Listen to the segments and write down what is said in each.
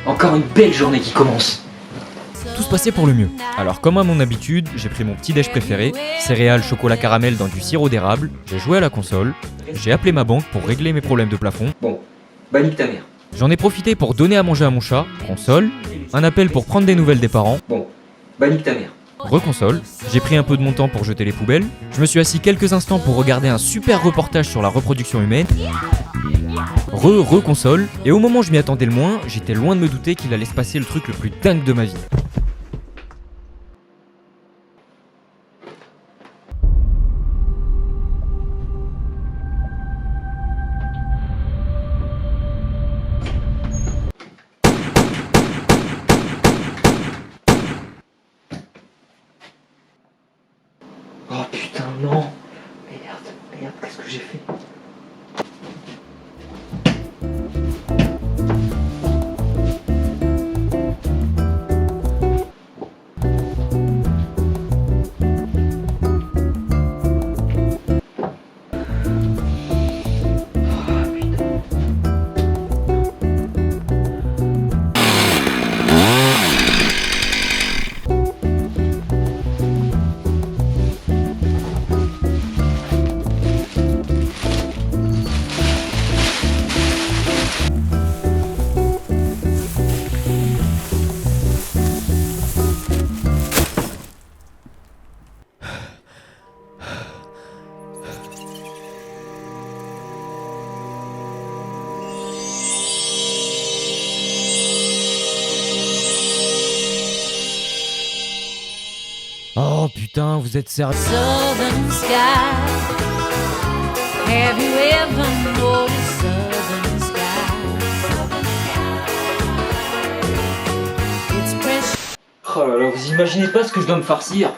Encore une belle journée qui commence. Tout se passait pour le mieux. Alors comme à mon habitude, j'ai pris mon petit déj préféré, céréales, chocolat caramel dans du sirop d'érable, j'ai joué à la console, j'ai appelé ma banque pour régler mes problèmes de plafond. Bon, bah nique ta mère. J'en ai profité pour donner à manger à mon chat, console, un appel pour prendre des nouvelles des parents, Bon, bah nique ta mère. reconsole, j'ai pris un peu de mon temps pour jeter les poubelles, je me suis assis quelques instants pour regarder un super reportage sur la reproduction humaine, reconsole, et au moment où je m'y attendais le moins, j'étais loin de me douter qu'il allait se passer le truc le plus dingue de ma vie. Oh putain, non. Merde, qu'est-ce que j'ai fait? Oh putain, vous êtes sérieux? Southern sky. Have you ever noticed southern sky? It's precious. Oh là là, vous imaginez pas ce que je dois me farcir.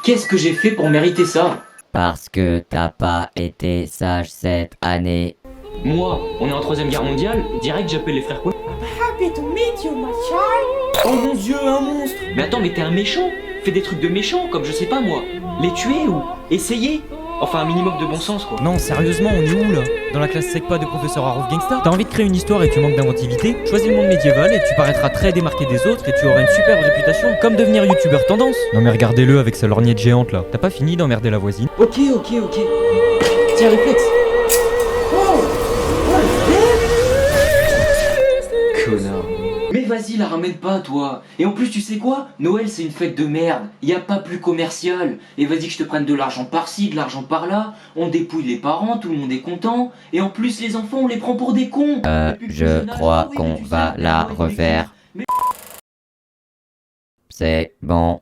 Qu'est-ce que j'ai fait pour mériter ça? Parce que t'as pas été sage cette année. Moi, on est en 3ème guerre mondiale, direct j'appelle les frères quoi. Happy to meet you, my child. Oh mon dieu, un monstre! Mais attends, mais t'es un méchant! Fais des trucs de méchant, comme je sais pas moi. Les tuer ou essayer? Enfin, un minimum de bon sens quoi. Non, sérieusement, on est où là? Dans la classe SECPA de professeur Harold Gangsta? T'as envie de créer une histoire et tu manques d'inventivité? Choisis le monde médiéval et tu paraîtras très démarqué des autres et tu auras une superbe réputation, comme devenir youtubeur tendance. Non mais regardez-le avec sa lorgnette géante là. T'as pas fini d'emmerder la voisine? Ok. Tiens, réflexe. Connard. Mais vas-y, la ramène pas, toi. Et en plus, tu sais quoi? Noël, c'est une fête de merde. Y a pas plus commercial. Et vas-y que je te prenne de l'argent par-ci, de l'argent par-là. On dépouille les parents, tout le monde est content. Et en plus, les enfants, on les prend pour des cons. Depuis le plus Je jeune âge, crois oui, qu'on mais tu va sais, la on est refaire. C'est bon.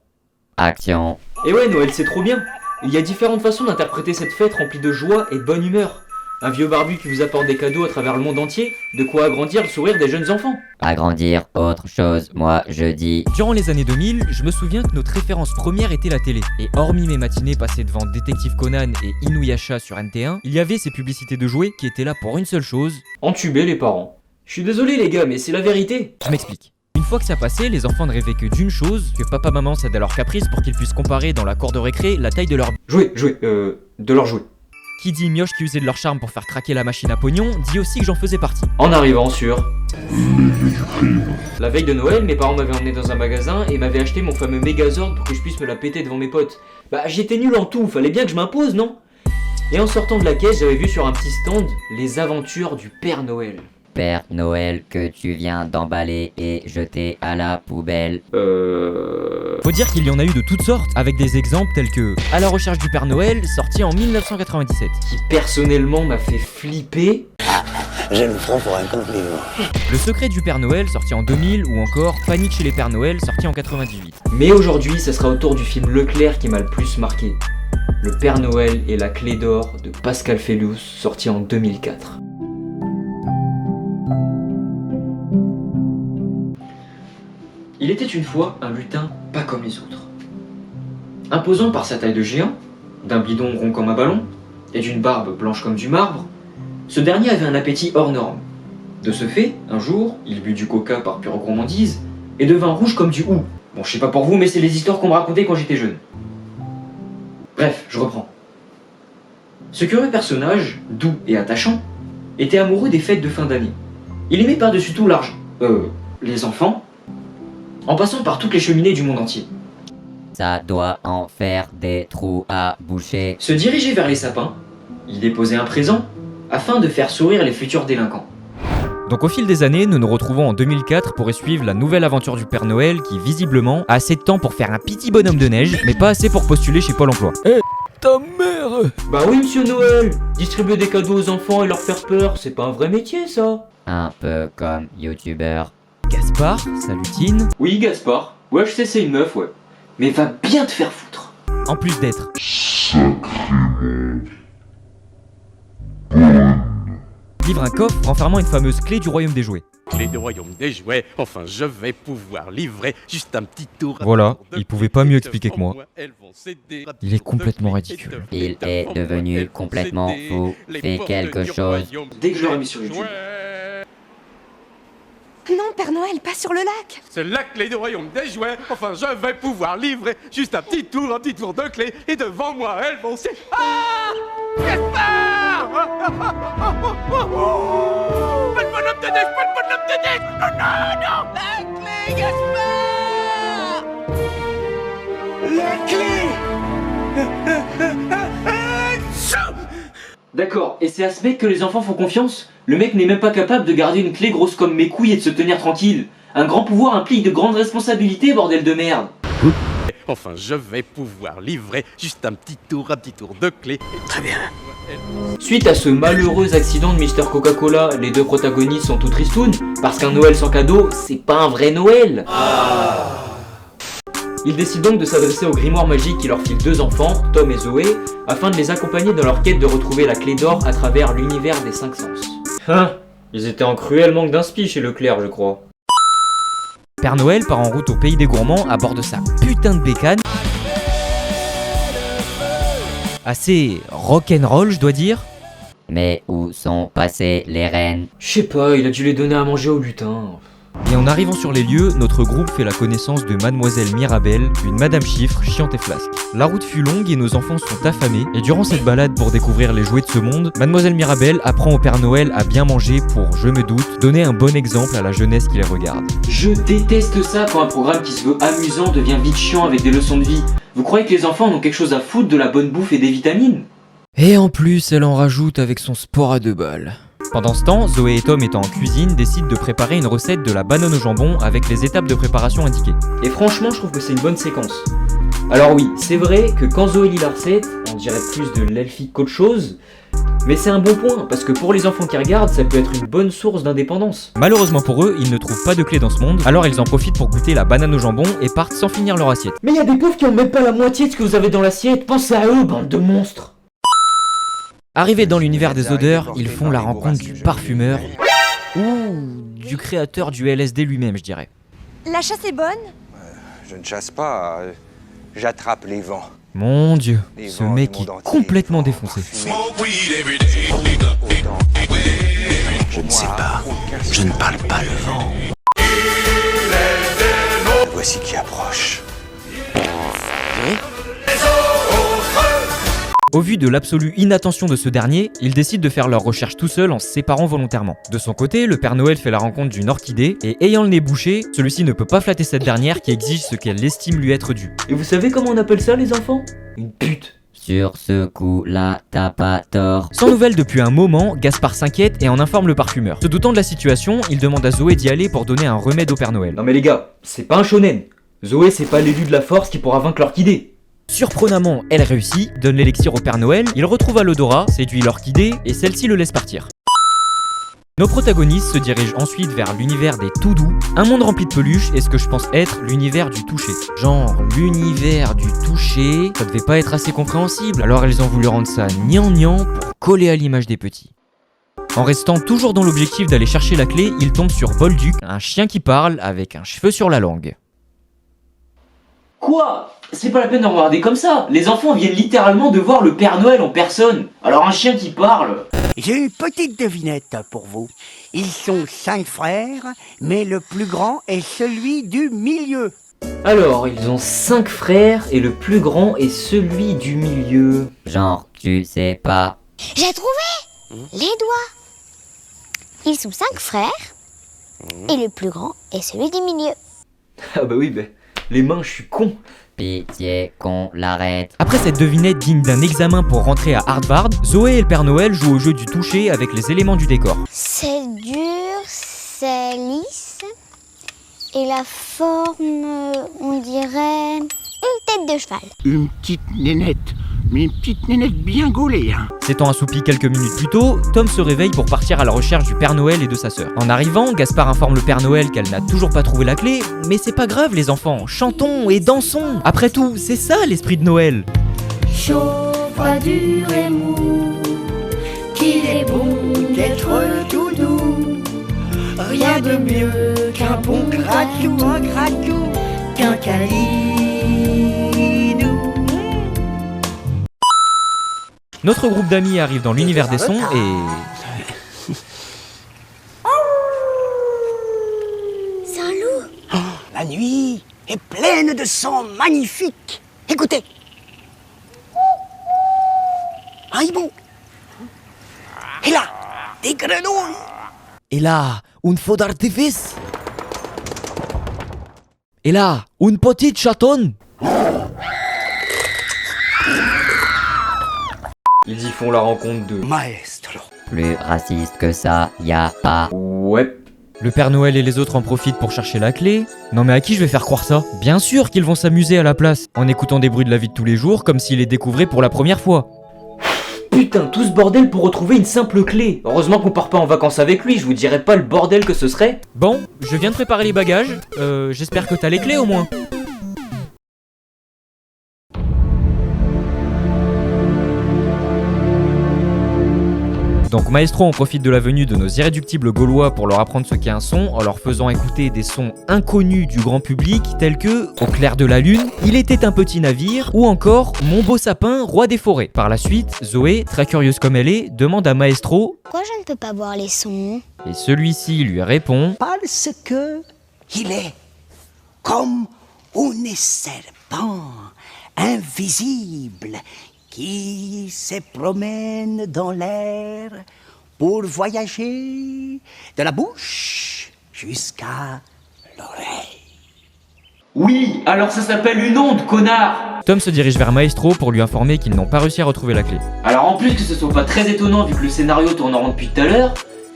Action. Et ouais, Noël, c'est trop bien. Il y a différentes façons d'interpréter cette fête remplie de joie et de bonne humeur. Un vieux barbu qui vous apporte des cadeaux à travers le monde entier, de quoi agrandir le sourire des jeunes enfants. Agrandir autre chose, moi je dis. Durant les années 2000, je me souviens que notre référence première était la télé. Et hormis mes matinées passées devant Détective Conan et Inuyasha sur NT1, il y avait ces publicités de jouets qui étaient là pour une seule chose. Entuber les parents. Je suis désolé les gars, mais c'est la vérité. Je m'explique. Une fois que ça passait, les enfants ne rêvaient que d'une chose, que papa-maman cède à leur caprice pour qu'ils puissent comparer dans la cour de récré la taille de leur... De leur jouer. Qui dit mioche qui usait de leur charme pour faire craquer la machine à pognon, dit aussi que j'en faisais partie. En arrivant sur... La veille de Noël, mes parents m'avaient emmené dans un magasin et m'avaient acheté mon fameux Megazord pour que je puisse me la péter devant mes potes. Bah j'étais nul en tout, fallait bien que je m'impose, non? Et en sortant de la caisse, j'avais vu sur un petit stand les aventures du Père Noël. Père Noël que tu viens d'emballer et jeter à la poubelle. Faut dire qu'il y en a eu de toutes sortes, avec des exemples tels que À la recherche du Père Noël, sorti en 1997. Qui personnellement m'a fait flipper. Je le prends pour un compliment. Le secret du Père Noël, sorti en 2000, ou encore Panique chez les Pères Noël, sorti en 98. Mais aujourd'hui, ça sera au tour du film Leclerc qui m'a le plus marqué. Le Père Noël et la clé d'or de Pascal Fellous, sorti en 2004. Il était une fois un lutin pas comme les autres. Imposant par sa taille de géant, d'un bidon rond comme un ballon, et d'une barbe blanche comme du marbre, ce dernier avait un appétit hors norme. De ce fait, un jour, il but du coca par pure gourmandise, et devint rouge comme du hou. Bon, je sais pas pour vous, mais c'est les histoires qu'on me racontait quand j'étais jeune. Bref, je reprends. Ce curieux personnage, doux et attachant, était amoureux des fêtes de fin d'année. Il aimait par-dessus tout l'argent. les enfants, en passant par toutes les cheminées du monde entier. Ça doit en faire des trous à boucher. Se diriger vers les sapins, y déposer un présent, afin de faire sourire les futurs délinquants. Donc au fil des années, nous nous retrouvons en 2004 pour suivre la nouvelle aventure du Père Noël qui, visiblement, a assez de temps pour faire un petit bonhomme de neige, mais pas assez pour postuler chez Pôle emploi. Ta mère! Bah oui, monsieur Noël, distribuer des cadeaux aux enfants et leur faire peur, c'est pas un vrai métier, ça. Un peu comme youtubeur. Gaspard, salutine. Oui, Gaspard. Ouais, je sais, c'est une meuf, ouais. Mais va bien te faire foutre. En plus d'être livre un coffre renfermant une fameuse clé du royaume des jouets. Clé du royaume des jouets, enfin je vais pouvoir livrer juste un petit tour. Voilà, il pouvait pas mieux expliquer que moi. Il est complètement ridicule. Il est devenu complètement fou. Fais quelque chose. Dès que je l'aurai mis sur YouTube. Non, Père Noël, pas sur le lac. C'est la clé du royaume des jouets, enfin je vais pouvoir livrer juste un petit tour de clé, et devant moi elles vont se... Ah Gaspard. Pas de bonhomme de neige, pas de bonhomme de neige. Non, non, non. La clé, Gaspard. La clé! D'accord, et c'est à ce mec que les enfants font confiance? Le mec n'est même pas capable de garder une clé grosse comme mes couilles et de se tenir tranquille. Un grand pouvoir implique de grandes responsabilités, bordel de merde. Enfin je vais pouvoir livrer juste un petit tour de clé. Très bien. Suite à ce malheureux accident de Mister Coca-Cola, les deux protagonistes sont tout tristounes, parce qu'un Noël sans cadeau, c'est pas un vrai Noël. Ils décident donc de s'adresser au grimoire magique qui leur file deux enfants, Tom et Zoé, afin de les accompagner dans leur quête de retrouver la clé d'or à travers l'univers des cinq sens. Ils étaient en cruel manque d'inspi chez Leclerc, je crois. Père Noël part en route au pays des gourmands à bord de sa putain de bécane. Assez rock'n'roll, je dois dire. Mais où sont passées les rennes? Je sais pas, il a dû les donner à manger au lutin. Et en arrivant sur les lieux, notre groupe fait la connaissance de Mademoiselle Mirabelle, une Madame Chiffre chiante et flasque. La route fut longue et nos enfants sont affamés, et durant cette balade pour découvrir les jouets de ce monde, Mademoiselle Mirabelle apprend au Père Noël à bien manger pour, je me doute, donner un bon exemple à la jeunesse qui les regarde. Je déteste ça quand un programme qui se veut amusant devient vite chiant avec des leçons de vie. Vous croyez que les enfants en ont quelque chose à foutre de la bonne bouffe et des vitamines? Et en plus, elle en rajoute avec son sport à 2 balles. Pendant ce temps, Zoé et Tom étant en cuisine décident de préparer une recette de la banane au jambon avec les étapes de préparation indiquées. Et franchement, je trouve que c'est une bonne séquence. Alors oui, c'est vrai que quand Zoé lit la recette, on dirait plus de l'elfique qu'autre chose, mais c'est un bon point, parce que pour les enfants qui regardent, ça peut être une bonne source d'indépendance. Malheureusement pour eux, ils ne trouvent pas de clé dans ce monde, alors ils en profitent pour goûter la banane au jambon et partent sans finir leur assiette. Mais il y a des pauvres qui ont même pas la moitié de ce que vous avez dans l'assiette, pensez à eux, bande de monstres. Arrivés dans l'univers des odeurs, ils font la rencontre du parfumeur, ou du créateur du LSD lui-même, je dirais. La chasse est bonne. Je ne chasse pas, j'attrape les vents. Mon Dieu, Les ce vents mec du est monde entier, complètement vents défoncé. parfumés. Je ne sais pas, Je ne parle pas le vent. voici qui approche. Au vu de l'absolue inattention de ce dernier, ils décident de faire leurs recherches tout seuls en se séparant volontairement. De son côté, le Père Noël fait la rencontre d'une orchidée, et ayant le nez bouché, celui-ci ne peut pas flatter cette dernière qui exige ce qu'elle estime lui être dû. Et vous savez comment on appelle ça les enfants? Une pute. Sur ce coup-là, t'as pas tort. Sans nouvelles depuis un moment, Gaspard s'inquiète et en informe le parfumeur. Se doutant de la situation, il demande à Zoé d'y aller pour donner un remède au Père Noël. Non mais les gars, c'est pas un shonen. Zoé c'est pas l'élu de la force qui pourra vaincre l'orchidée. Surprenamment, elle réussit, donne l'élixir au Père Noël, il retrouve Alodora, séduit l'orchidée et celle-ci le laisse partir. Nos protagonistes se dirigent ensuite vers l'univers des tout doux, un monde rempli de peluches et ce que je pense être l'univers du toucher. Genre, l'univers du toucher, ça devait pas être assez compréhensible, alors elles ont voulu rendre ça gnangnan pour coller à l'image des petits. En restant toujours dans l'objectif d'aller chercher la clé, ils tombent sur Bolduc, un chien qui parle avec un cheveu sur la langue. Quoi? C'est pas la peine d'en regarder comme ça. Les enfants viennent littéralement de voir le Père Noël en personne. Alors un chien qui parle... J'ai une petite devinette pour vous. Ils sont 5 frères, mais le plus grand est celui du milieu. Alors, ils ont 5 frères et le plus grand est celui du milieu. Genre, tu sais pas. J'ai trouvé les doigts. Ils sont 5 frères, Et le plus grand est celui du milieu. Ah bah oui, les mains, je suis con. Pitié qu'on l'arrête. Après cette devinette digne d'un examen pour rentrer à Harvard, Zoé et le Père Noël jouent au jeu du toucher avec les éléments du décor. C'est dur, c'est lisse. Et la forme, on dirait une tête de cheval. Une petite nénette, mais une petite nénette bien gaulée, hein. S'étant assoupi quelques minutes plus tôt, Tom se réveille pour partir à la recherche du Père Noël et de sa sœur. En arrivant, Gaspard informe le Père Noël qu'elle n'a toujours pas trouvé la clé, mais c'est pas grave les enfants, chantons et dansons. Après tout, c'est ça l'esprit de Noël. Chaud, froid, dur et mou, qu'il est bon d'être tout doux. Rien de mieux qu'un bon gratou, qu'un calicou. Notre groupe d'amis arrive dans l'univers des sons et... C'est un loup. Oh, la nuit est pleine de sons magnifiques. Écoutez. Un hibou. Et là, des grenouilles. Et là, un feu d'artifice. Et là, une petite chatonne. Ils y font la rencontre de... Maestro. Plus raciste que ça, y a pas. Ouais. Le Père Noël et les autres en profitent pour chercher la clé. Non mais à qui je vais faire croire ça? Bien sûr qu'ils vont s'amuser à la place, en écoutant des bruits de la vie de tous les jours comme s'ils les découvraient pour la première fois. Putain, tout ce bordel pour retrouver une simple clé. Heureusement qu'on part pas en vacances avec lui, je vous dirais pas le bordel que ce serait. Bon, je viens de préparer les bagages. J'espère que t'as les clés au moins. Donc Maestro en profite de la venue de nos irréductibles Gaulois pour leur apprendre ce qu'est un son en leur faisant écouter des sons inconnus du grand public tels que Au clair de la lune, Il était un petit navire ou encore Mon beau sapin, roi des forêts. Par la suite, Zoé, très curieuse comme elle est, demande à Maestro Pourquoi je ne peux pas voir les sons? et celui-ci lui répond Parce que il est comme un serpent invisible qui se promène dans l'air pour voyager de la bouche jusqu'à l'oreille. Oui, alors ça s'appelle une onde, connard. Tom se dirige vers Maestro pour lui informer qu'ils n'ont pas réussi à retrouver la clé. Alors en plus que ce soit pas très étonnant vu que le scénario tourne en rond depuis tout à l'heure,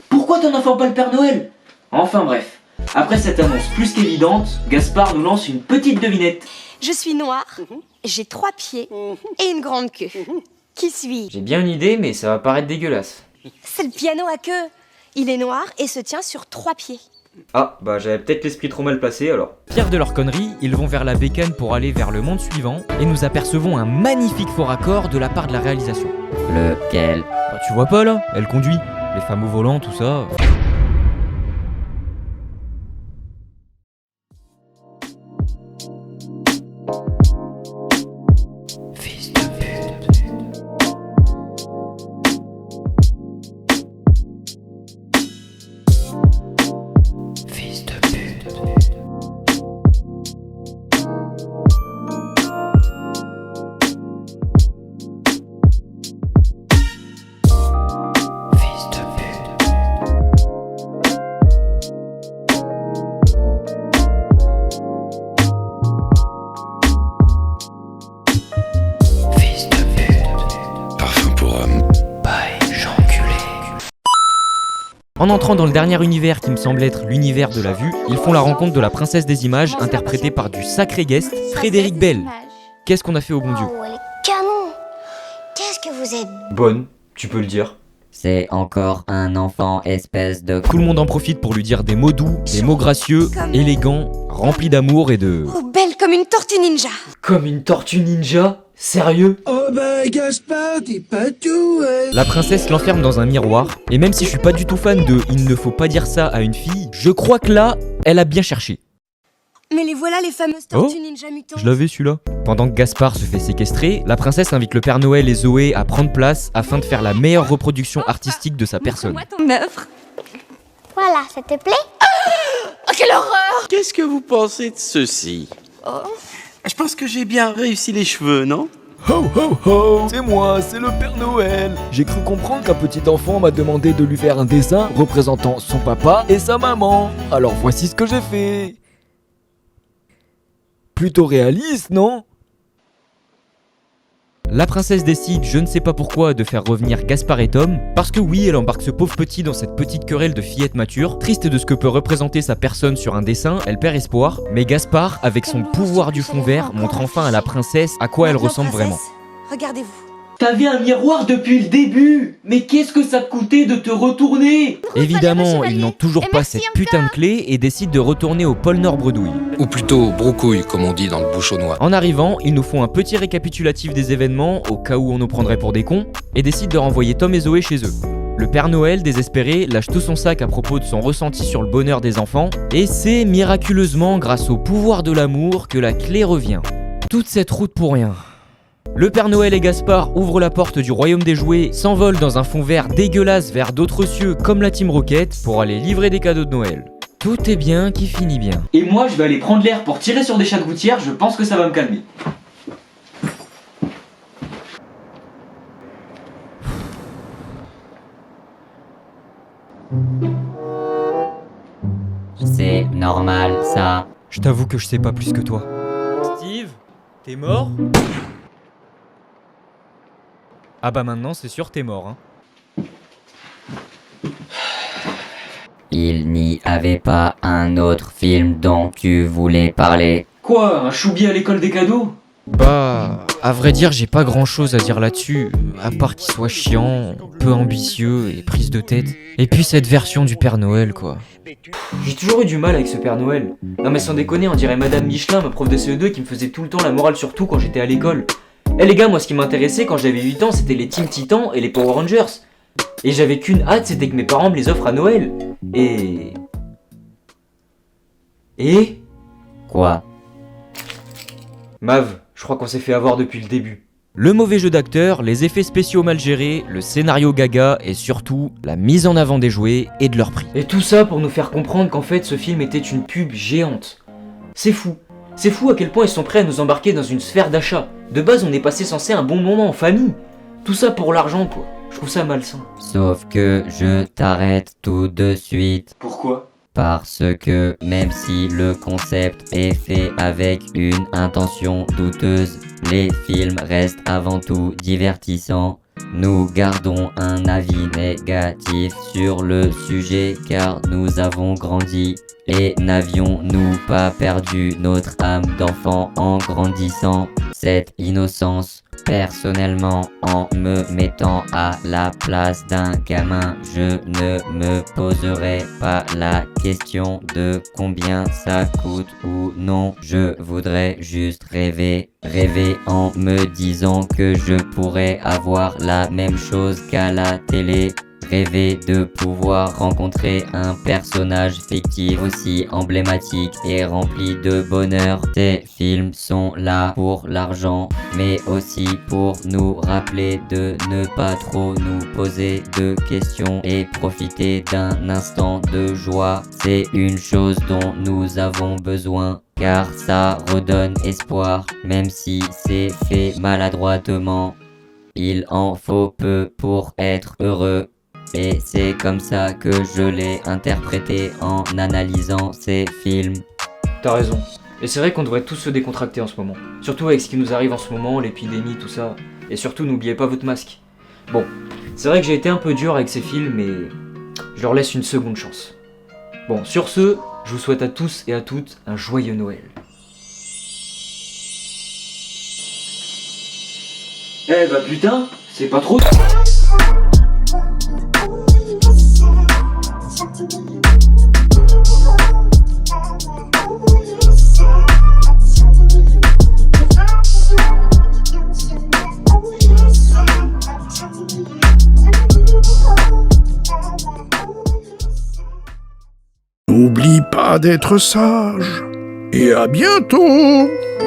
pourquoi t'en informes pas le Père Noël? Enfin bref, après cette annonce plus qu'évidente, Gaspard nous lance une petite devinette. Je suis noire, j'ai 3 pieds et une grande queue. Qui suis-je? J'ai bien une idée, mais ça va paraître dégueulasse. C'est le piano à queue. Il est noir et se tient sur 3 pieds. Ah, bah j'avais peut-être l'esprit trop mal placé alors. Fiers de leur connerie, ils vont vers la bécane pour aller vers le monde suivant et nous apercevons un magnifique faux raccord de la part de la réalisation. Lequel? Bah, tu vois pas là, elle conduit. Les femmes au volant, tout ça. En entrant dans le dernier univers qui me semble être l'univers de la vue, ils font la rencontre de la princesse des images interprétée par du sacré guest, Frédéric Bell. Qu'est-ce qu'on a fait au bon Dieu? Oh, elle est canon. Qu'est-ce que vous êtes? Bonne, tu peux le dire. C'est encore un enfant espèce de... Tout le monde en profite pour lui dire des mots doux, des mots gracieux, élégants, remplis d'amour et de... Oh, belle comme une tortue ninja. Comme une tortue ninja? Sérieux? Oh ben Gaspard, t'es pas tout, hein. La princesse l'enferme dans un miroir, et même si je suis pas du tout fan de « il ne faut pas dire ça à une fille », je crois que là, elle a bien cherché. Mais les voilà les fameuses tortues ninja mutantes. Je l'avais celui-là. Pendant que Gaspard se fait séquestrer, la princesse invite le Père Noël et Zoé à prendre place afin de faire la meilleure reproduction artistique de sa personne. Montre-moi ton œuvre. Voilà, ça te plaît? Oh, quelle horreur! Qu'est-ce que vous pensez de ceci? Oh. Je pense que j'ai bien réussi les cheveux, non? Ho ho ho, c'est moi, c'est le Père Noël. J'ai cru comprendre qu'un petit enfant m'a demandé de lui faire un dessin représentant son papa et sa maman. Alors voici ce que j'ai fait. Plutôt réaliste, non ? La princesse décide, je ne sais pas pourquoi, de faire revenir Gaspard et Tom, parce que oui, elle embarque ce pauvre petit dans cette petite querelle de fillette mature. Triste de ce que peut représenter sa personne sur un dessin, elle perd espoir, mais Gaspard, avec son pouvoir du fond vert, montre enfin à la princesse à quoi elle ressemble vraiment. Regardez-vous. T'avais un miroir depuis le début. Mais qu'est-ce que ça te coûtait de te retourner? Évidemment, ils n'ont toujours pas cette putain de clé et décident de retourner au pôle Nord bredouille. Ou plutôt broucouille, comme on dit dans le bouchonnois. En arrivant, ils nous font un petit récapitulatif des événements, au cas où on nous prendrait pour des cons, et décident de renvoyer Tom et Zoé chez eux. Le Père Noël, désespéré, lâche tout son sac à propos de son ressenti sur le bonheur des enfants, et c'est miraculeusement grâce au pouvoir de l'amour que la clé revient. Toute cette route pour rien. Le Père Noël et Gaspard ouvrent la porte du royaume des jouets, s'envolent dans un fond vert dégueulasse vers d'autres cieux comme la Team Rocket pour aller livrer des cadeaux de Noël. Tout est bien qui finit bien. Et moi, je vais aller prendre l'air pour tirer sur des chats de gouttière, je pense que ça va me calmer. C'est normal, ça. Je t'avoue que je sais pas plus que toi. Steve, t'es mort ? Ah bah maintenant c'est sûr t'es mort hein. Il n'y avait pas un autre film dont tu voulais parler. Quoi, un choubi à l'école des cadeaux? Bah, à vrai dire j'ai pas grand chose à dire là-dessus, à part qu'il soit chiant, peu ambitieux et prise de tête. Et puis cette version du Père Noël quoi. J'ai toujours eu du mal avec ce Père Noël. Non mais sans déconner, on dirait Madame Michelin, ma prof de CE2 qui me faisait tout le temps la morale sur tout quand j'étais à l'école. Eh les gars, moi ce qui m'intéressait quand j'avais 8 ans, c'était les Team Titans et les Power Rangers. Et j'avais qu'une hâte, c'était que mes parents me les offrent à Noël. Et... Quoi? Mav, je crois qu'on s'est fait avoir depuis le début. Le mauvais jeu d'acteur, les effets spéciaux mal gérés, le scénario gaga et surtout la mise en avant des jouets et de leur prix. Et tout ça pour nous faire comprendre qu'en fait ce film était une pub géante. C'est fou. C'est fou à quel point ils sont prêts à nous embarquer dans une sphère d'achat. De base, on est passé censé un bon moment en famille. Tout ça pour l'argent, quoi. Je trouve ça malsain. Sauf que je t'arrête tout de suite. Pourquoi? Parce que même si le concept est fait avec une intention douteuse, les films restent avant tout divertissants. Nous gardons un avis négatif sur le sujet car nous avons grandi et n'avions-nous pas perdu notre âme d'enfant en grandissant? Cette innocence, personnellement, en me mettant à la place d'un gamin, je ne me poserai pas la question de combien ça coûte ou non. Je voudrais juste rêver en me disant que je pourrais avoir la même chose qu'à la télé. Rêver de pouvoir rencontrer un personnage fictif aussi emblématique et rempli de bonheur. Ces films sont là pour l'argent, mais aussi pour nous rappeler de ne pas trop nous poser de questions et profiter d'un instant de joie. C'est une chose dont nous avons besoin, car ça redonne espoir, même si c'est fait maladroitement. Il en faut peu pour être heureux. Et c'est comme ça que je l'ai interprété en analysant ces films. T'as raison. Et c'est vrai qu'on devrait tous se décontracter en ce moment. Surtout avec ce qui nous arrive en ce moment, l'épidémie, tout ça. Et surtout, n'oubliez pas votre masque. Bon, c'est vrai que j'ai été un peu dur avec ces films, mais je leur laisse une seconde chance. Bon, sur ce, je vous souhaite à tous et à toutes un joyeux Noël. Eh bah putain, c'est pas trop... N'oublie pas d'être sage. Et à bientôt!